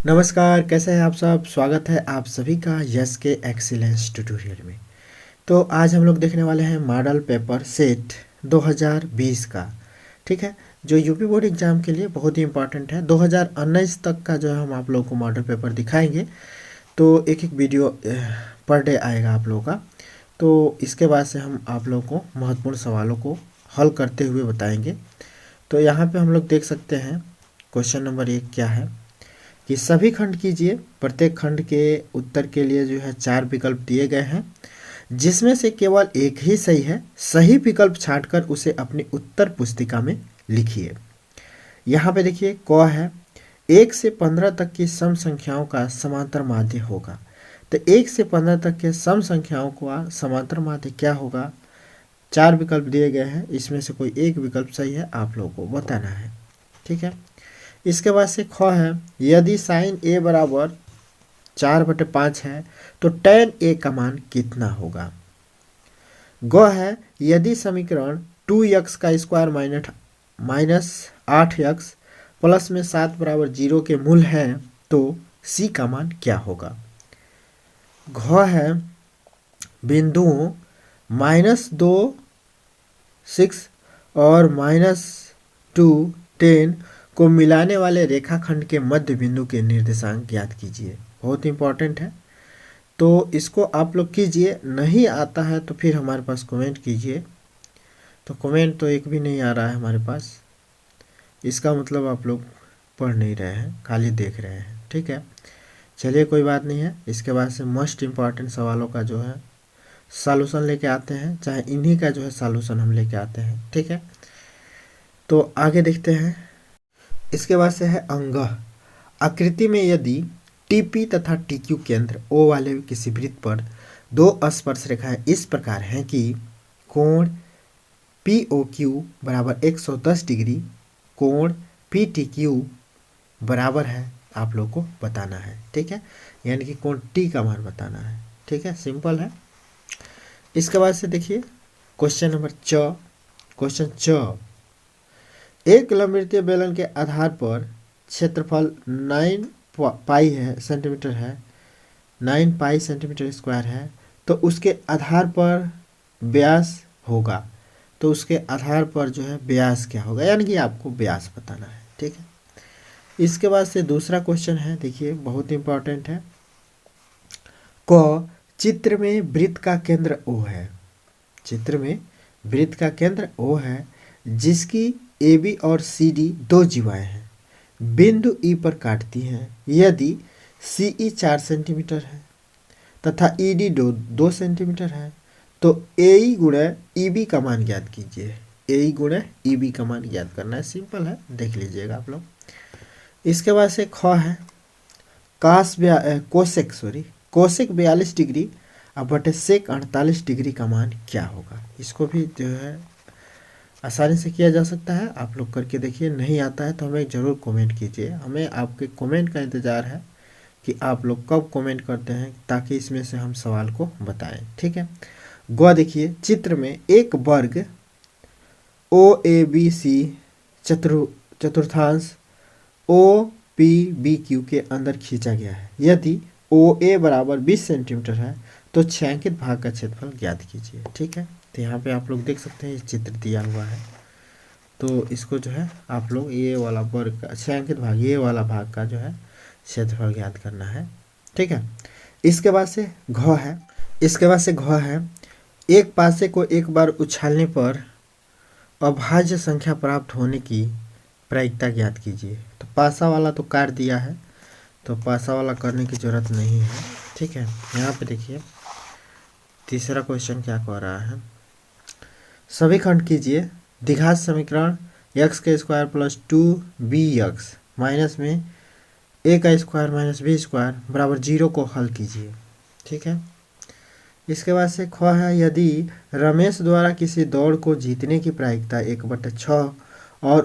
नमस्कार, कैसे हैं आप सब। स्वागत है आप सभी का यस के एक्सीलेंस ट्यूटोरियल में। तो आज हम लोग देखने वाले हैं मॉडल पेपर सेट 2020 का। ठीक है, जो यूपी बोर्ड एग्जाम के लिए बहुत ही इंपॉर्टेंट है। 2019 तक का जो है हम आप लोगों को मॉडल पेपर दिखाएंगे। तो एक एक वीडियो पर डे आएगा आप लोगों का। तो इसके बाद से हम आप लोगों को महत्वपूर्ण सवालों को हल करते हुए बताएंगे। तो यहाँ पे हम लोग देख सकते हैं क्वेश्चन नंबर 1 क्या है कि सभी खंड कीजिए। प्रत्येक खंड के उत्तर के लिए जो है 4 विकल्प दिए गए हैं, जिसमें से केवल एक ही सही है। सही विकल्प छांटकर उसे अपनी उत्तर पुस्तिका में लिखिए। यहाँ पे देखिए क है 1 से 15 तक की सम संख्याओं का समांतर माध्य होगा। तो 1 से 15 तक के सम संख्याओं का समांतर माध्य क्या होगा। 4 विकल्प दिए गए हैं, इसमें से कोई एक विकल्प सही है, आप लोगों को बताना है। ठीक है, इसके बाद से ख है यदि साइन ए बराबर 4/5 है तो tan ए का मान कितना होगा। ग है यदि समीकरण 2x का स्क्वायर माइनस 8x प्लस में 7 बराबर 0 के मूल हैं तो c का मान क्या होगा। घ है बिंदुओं -2 6 और -2 10 को मिलाने वाले रेखाखंड के मध्य बिंदु के निर्देशांक ज्ञात कीजिए। बहुत इंपॉर्टेंट है, तो इसको आप लोग कीजिए। नहीं आता है तो फिर हमारे पास कमेंट कीजिए। तो कमेंट तो एक भी नहीं आ रहा है हमारे पास, इसका मतलब आप लोग पढ़ नहीं रहे हैं, खाली देख रहे हैं। ठीक है, चलिए कोई बात नहीं है। इसके बाद से मोस्ट इम्पॉर्टेंट सवालों का जो है सॉल्यूशन लेके आते हैं, चाहे इन्हीं का जो है सॉल्यूशन हम लेके आते हैं। ठीक है, तो आगे देखते हैं। इसके बाद से है अंग। आकृति में यदि टीपी तथा टीक्यू केंद्र ओ वाले किसी वृत्त पर दो स्पर्श रेखाएं इस प्रकार हैं कि कोण पी ओ क्यू बराबर 110 डिग्री, कोण पी टी क्यू बराबर है, आप लोग को बताना है। ठीक है, यानी कि कोण टी का मान बताना है। ठीक है, सिंपल है। इसके बाद से देखिए क्वेश्चन नंबर क्वेश्चन एक लंबवृत्तीय बेलन के आधार पर क्षेत्रफल 9 पाई है सेंटीमीटर है, 9 पाई सेंटीमीटर स्क्वायर है। तो उसके आधार पर व्यास होगा, तो उसके आधार पर जो है व्यास क्या होगा, यानी कि आपको व्यास बताना है। ठीक है, इसके बाद से दूसरा क्वेश्चन है, देखिए बहुत इंपॉर्टेंट है। क चित्र में वृत्त का केंद्र O है। चित्र में वृत्त का केंद्र O है, जिसकी AB और CD दो जीवाएं हैं, बिंदु E पर काटती हैं। यदि CE 4 सेंटीमीटर है तथा ED 2 सेंटीमीटर है तो AE गुणे EB का मान ज्ञात कीजिए। AE गुणे EB का मान ज्ञात करना है, सिंपल है, देख लीजिएगा आप लोग। इसके बाद से ख है कोसेक 42 डिग्री अब बटे सेक 48 डिग्री का मान क्या होगा। इसको भी जो है आसानी से किया जा सकता है, आप लोग करके देखिए। नहीं आता है तो हमें ज़रूर कमेंट कीजिए, हमें आपके कमेंट का इंतज़ार है कि आप लोग कब कमेंट करते हैं, ताकि इसमें से हम सवाल को बताएं। ठीक है, ग देखिए चित्र में एक वर्ग OABC चतुर्थांश OPBQ के अंदर खींचा गया है। यदि OA बराबर 20 सेंटीमीटर है तो छायांकित भाग का क्षेत्रफल ज्ञात कीजिए। ठीक है, तो यहाँ पे आप लोग देख सकते हैं ये चित्र दिया हुआ है, तो इसको जो है आप लोग ये वाला वर्ग का छायांकित भाग, ये वाला भाग का जो है क्षेत्रफल ज्ञात करना है। ठीक है, इसके बाद से घ है एक पासे को एक बार उछालने पर अभाज्य संख्या प्राप्त होने की प्रायिकता ज्ञात कीजिए। तो पासा वाला तो काट दिया है, तो पासा वाला करने की जरूरत नहीं है। ठीक है, यहाँ पे देखिए तीसरा क्वेश्चन क्या कह रहा है। सभी खंड कीजिए। द्विघात समीकरण x का स्क्वायर प्लस 2bx माइनस में a का स्क्वायर माइनस b स्क्वायर बराबर 0 को हल कीजिए। ठीक है, इसके बाद से ख है यदि रमेश द्वारा किसी दौड़ को जीतने की प्रायिकता 1/6 और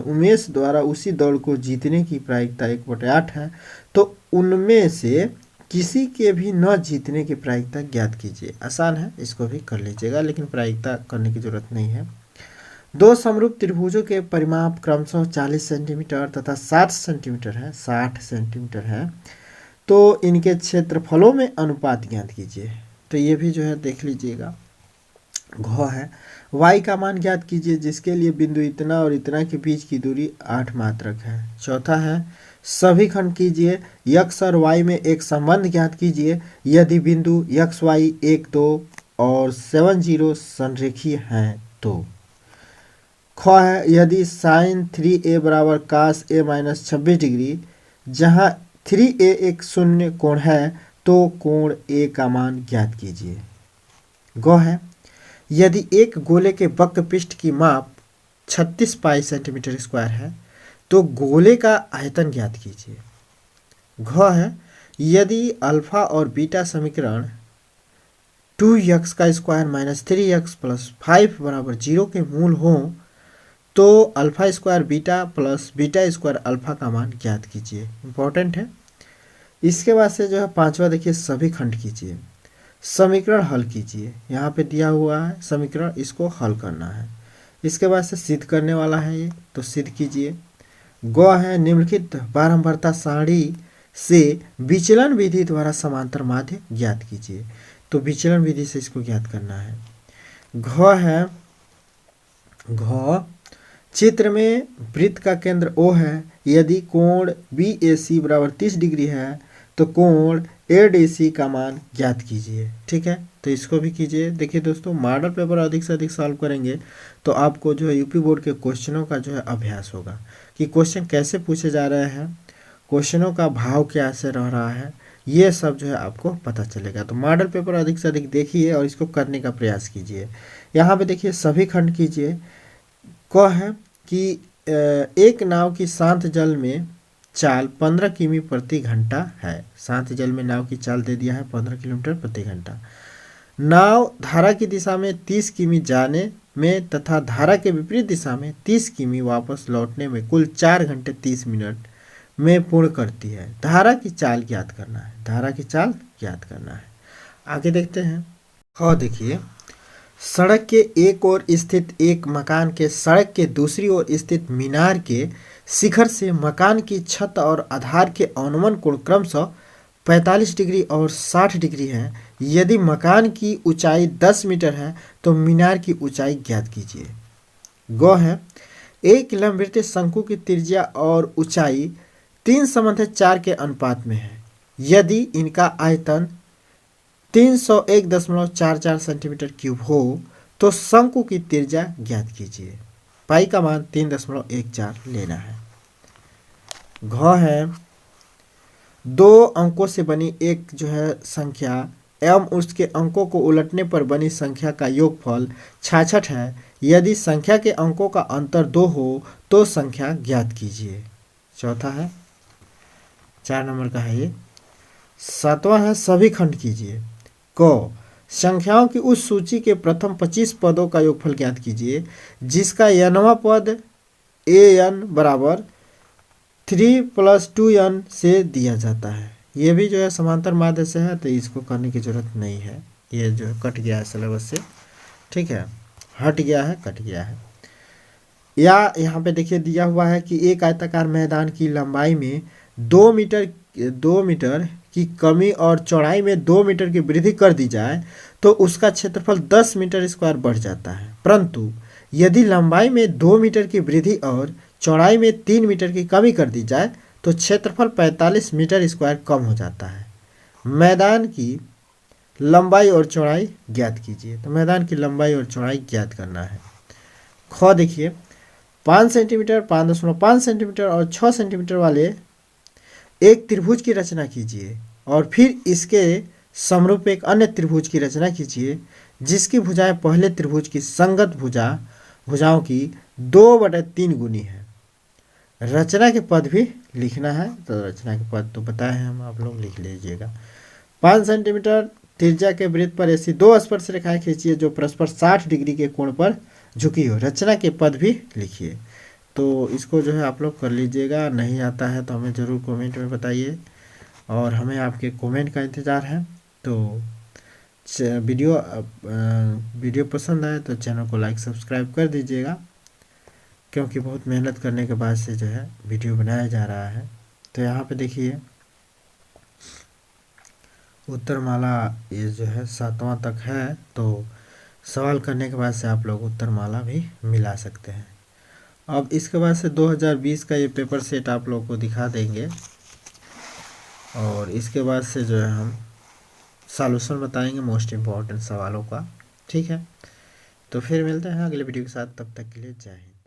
उमेश द्वारा उसी दौड़ को जीतने की प्रायिकता 1/8 है तो उनमें से किसी के भी न जीतने की प्रायिकता ज्ञात कीजिए। आसान है, इसको भी कर लीजिएगा, लेकिन प्रायिकता करने की जरूरत नहीं है। दो समरूप त्रिभुजों के परिमाप क्रमशः 40 सेंटीमीटर तथा 60 सेंटीमीटर है, 60 सेंटीमीटर है। तो इनके क्षेत्रफलों में अनुपात ज्ञात कीजिए। तो ये भी जो है देख लीजिएगा। घ है, y का मान ज्ञात कीजिए जिसके लिए बिंदु इतना और इतना के बीच की दूरी 8 मात्रक है। चौथा है, सभी खंड कीजिए, x और y में एक संबंध ज्ञात कीजिए यदि बिंदु x y 1 2 और 7 0 संरेखीय हैं तो। ख है, यदि साइन 3a बराबर कास a माइनस 26 डिग्री जहाँ 3a एक शून्य कोण है तो कोण a का मान ज्ञात कीजिए। ग है, यदि एक गोले के वक्र पृष्ठ की माप 36 पाई सेंटीमीटर स्क्वायर है तो गोले का आयतन ज्ञात कीजिए। घ है, यदि अल्फा और बीटा समीकरण 2x का स्क्वायर माइनस 3x प्लस 5 बराबर 0 के मूल हो तो alpha square beta plus beta square alpha का मान ज्ञात कीजिए। इंपॉर्टेंट है। इसके बाद से जो है पांचवा देखिए, सभी खंड कीजिए, समीकरण हल कीजिए। यहाँ पे दिया हुआ है समीकरण, इसको हल करना है। इसके बाद से सिद्ध करने वाला है ये, तो सिद्ध कीजिए। ग है, निम्नलिखित बारंबारता सारणी से विचलन विधि द्वारा समांतर माध्य ज्ञात कीजिए। तो विचलन विधि से इसको ज्ञात करना है। घ है, घ चित्र में वृत्त का केंद्र O है। यदि कोण BAC बराबर 30 डिग्री है तो कोण ADC का मान ज्ञात कीजिए। ठीक है, तो इसको भी कीजिए। देखिए दोस्तों, मॉडल पेपर अधिक से अधिक सॉल्व करेंगे तो आपको जो है यूपी बोर्ड के क्वेश्चनों का जो है अभ्यास होगा कि क्वेश्चन कैसे पूछे जा रहे हैं, क्वेश्चनों का भाव कैसे रह रहा है, ये सब जो है आपको पता चलेगा। तो मॉडल पेपर अधिक से अधिक देखिए और इसको करने का प्रयास कीजिए। यहाँ पे देखिए, सभी खंड कीजिए। क है कि एक नाव की शांत जल में चाल 15 किमी प्रति घंटा है। शांत जल में नाव की चाल दे दिया है 15 किलोमीटर प्रति घंटा। नाव धारा की दिशा में 30 किमी जाने में तथा धारा के विपरीत दिशा में 30 किमी वापस लौटने में कुल 4 घंटे 30 मिनट में पूर्ण करती है। धारा की चाल ज्ञात करना है, धारा की चाल ज्ञात करना है। आगे देखते हैं। हाँ देखिए, सड़क के एक ओर स्थित एक मकान के सड़क के दूसरी ओर स्थित मीनार के शिखर से मकान की छत और आधार के अनुमान कोण क्रमशः 45 डिग्री और 60 डिग्री है। यदि मकान की ऊंचाई 10 मीटर है तो मीनार की ऊंचाई ज्ञात कीजिए। ग है, एक लंबवृत्तीय शंकु की त्रिज्या और ऊंचाई 3 संबंधित 4 के अनुपात में है। यदि इनका आयतन 301.44 सेंटीमीटर क्यूब हो तो शंकु की त्रिज्या ज्ञात कीजिए। पाई का मान 3.14 लेना है। घ है, दो अंकों से बनी एक जो है संख्या एवं उसके अंकों को उलटने पर बनी संख्या का योगफल 66 है। यदि संख्या के अंकों का अंतर 2 हो तो संख्या ज्ञात कीजिए। चौथा है, 4 नंबर का है ये। सातवां है, सभी खंड कीजिए। क, संख्याओं की उस सूची के प्रथम 25 पदों का योगफल ज्ञात कीजिए जिसका nवां पद an बराबर 3 + 2n से दिया जाता है। ये भी जो है समांतर माध्य से है तो इसको करने की जरूरत नहीं है, ये जो कट गया है सिलेबस से। ठीक है, हट गया है, कट गया है। या यहाँ पे देखिए दिया हुआ है कि एक आयताकार मैदान की लंबाई में 2 मीटर की कमी और चौड़ाई में 2 मीटर की वृद्धि कर दी जाए तो उसका क्षेत्रफल 10 मीटर स्क्वायर बढ़ जाता है। परंतु यदि लंबाई में 2 मीटर की वृद्धि और चौड़ाई में 3 मीटर की कमी कर दी जाए तो क्षेत्रफल 45 मीटर स्क्वायर कम हो जाता है। मैदान की लंबाई और चौड़ाई ज्ञात कीजिए। तो मैदान की लंबाई और चौड़ाई ज्ञात करना है। ख देखिए, 5 सेंटीमीटर, 5.5 सेंटीमीटर और 6 सेंटीमीटर वाले एक त्रिभुज की रचना कीजिए और फिर इसके समरूप एक अन्य त्रिभुज की रचना कीजिए जिसकी भुजाएं पहले त्रिभुज की संगत भुजाओं की 2/3 गुनी है। रचना के पद भी लिखना है, तो रचना के पद तो बताए हैं हम, आप लोग लिख लीजिएगा। 5 सेंटीमीटर त्रिज्या के वृत्त पर ऐसी 2 स्पर्श रेखाएं खींचिए जो परस्पर 60 डिग्री के कोण पर झुकी हो। रचना के पद भी लिखिए। तो इसको जो है आप लोग कर लीजिएगा। नहीं आता है तो हमें ज़रूर कमेंट में बताइए और हमें आपके कमेंट का इंतज़ार है। तो वीडियो पसंद आए तो चैनल को लाइक सब्सक्राइब कर दीजिएगा। क्योंकि बहुत मेहनत करने के बाद से जो है वीडियो बनाया जा रहा है। तो यहाँ पे देखिए उत्तरमाला ये जो है 7वां तक है, तो सवाल करने के बाद से आप लोग उत्तरमाला भी मिला सकते हैं। अब इसके बाद से 2020 का ये पेपर सेट आप लोग को दिखा देंगे, और इसके बाद से जो है हम सॉल्यूशन बताएंगे मोस्ट इम्पॉर्टेंट सवालों का। ठीक है, तो फिर मिलते हैं अगले वीडियो के साथ, तब तक के लिए जय हिंद।